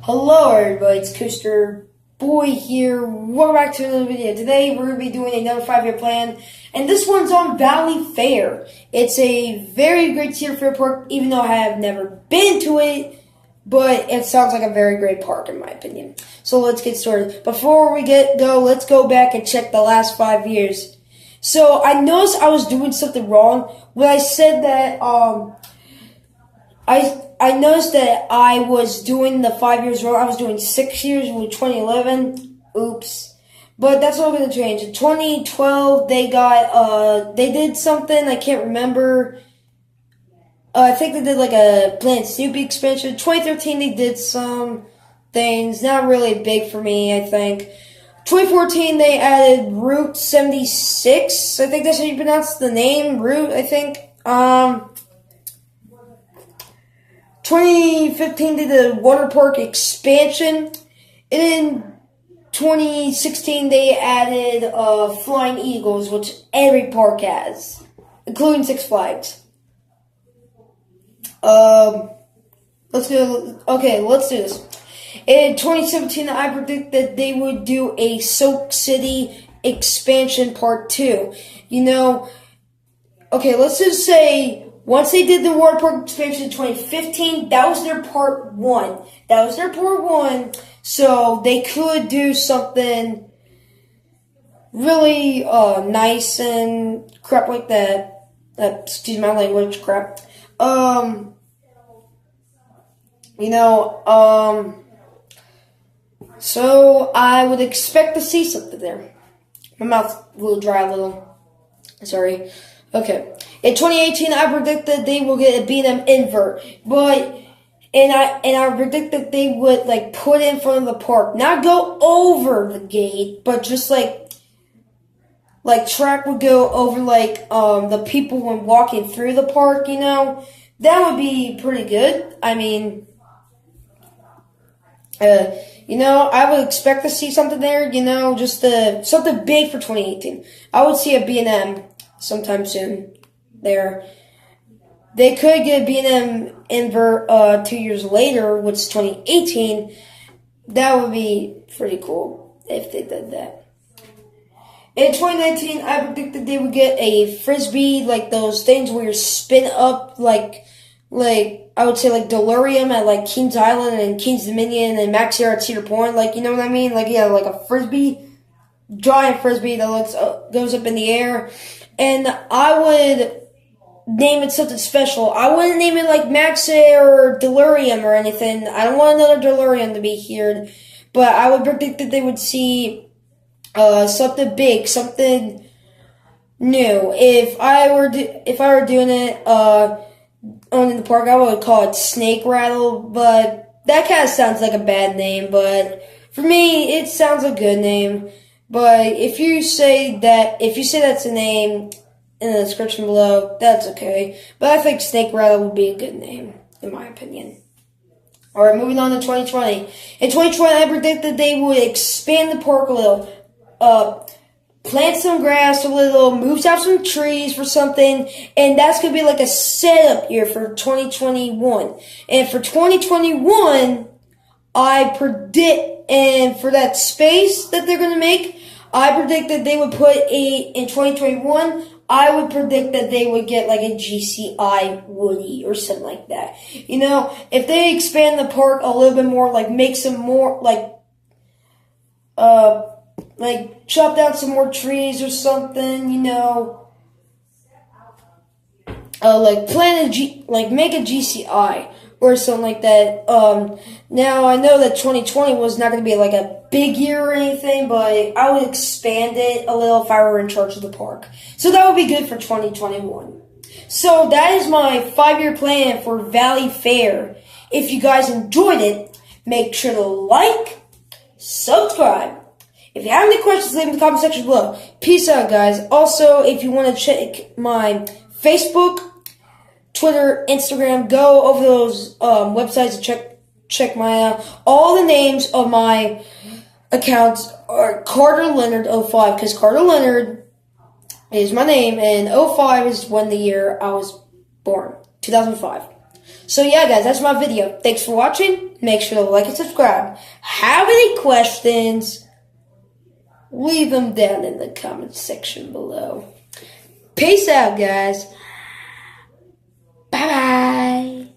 Hello everybody, it's Coaster Boy here. Welcome back to another video. Today we're going to be doing another 5-year plan, and this one's on Valleyfair. It's a very great tier fair park, even though I have never been to it, but it sounds like a very great park in my opinion. So let's get started. Before we go, let's go back and check the last 5 years. So I noticed I was doing something wrong when I said that I noticed that I was doing the 5 years wrong. I was doing 6 years with 2011. Oops. But that's all going to change. In 2012, they did something. I can't remember. I think they did like a Planet Snoopy expansion. 2013, they did some things. Not really big for me, I think. 2014, they added Route 76. I think that's how you pronounce the name. Route, I think. 2015 they did a water park expansion, and in 2016 they added Flying Eagles, which every park has, including Six Flags. Let's do this. In 2017, I predict that they would do a Silk City expansion part 2. Let's just say, once they did the water park expansion in 2015, that was their part 1. So they could do something really nice and crap like that. Excuse my language, crap. So I would expect to see something there. My mouth will dry a little. Sorry. Okay. In 2018, I predict that they will get a B&M invert, and I predict that they would put it in front of the park, not go over the gate, but just like track would go over the people when walking through the park. That would be pretty good. I mean, I would expect to see something there. Just something big for 2018. I would see a B&M sometime soon. There, they could get a B&M invert 2 years later, which is 2018. That would be pretty cool if they did that. In 2019, I predicted they would get a frisbee, like those things where you spin up, like I would say Delirium at Kings Island and Kings Dominion and Max Air at Cedar Point. You know what I mean? Like a frisbee, giant frisbee that goes up in the air, and I would name it something special. I wouldn't name it like Max Air or Delirium or anything. I don't want another Delirium to be here, but I would predict that they would see something big, something new. If I were doing it in the park, I would call it Snake Rattle, but that kind of sounds like a bad name. But for me, it sounds a good name. But if you say that's a name in the description below, that's okay. But I think Snake Rattle would be a good name, in my opinion. Alright, moving on to 2020. In 2020, I predict that they would expand the park a little, plant some grass a little, move out some trees for something, and that's going to be like a setup year for 2021. And for 2021, I predict, and for that space that they're going to make, I predict that they would put in 2021, I would predict that they would get a GCI Woody or something like that. If they expand the park a little bit more, make some more, chop down some more trees or something, make a GCI or something like that. Now I know that 2020 was not going to be a big year or anything, but I would expand it a little if I were in charge of the park. So that would be good for 2021. So that is my 5-year plan for Valleyfair. If you guys enjoyed it, make sure to like, subscribe. If you have any questions, leave them in the comment section below. Peace out, guys. Also, if you want to check my Facebook, Twitter, Instagram, go over those websites and check my all the names of my accounts are Carter Leonard 05, because Carter Leonard is my name, and 05 is when the year I was born, 2005. So yeah, guys, that's my video. Thanks for watching. Make sure to like and subscribe. Have any questions? Leave them down in the comment section below. Peace out, guys. Bye-bye.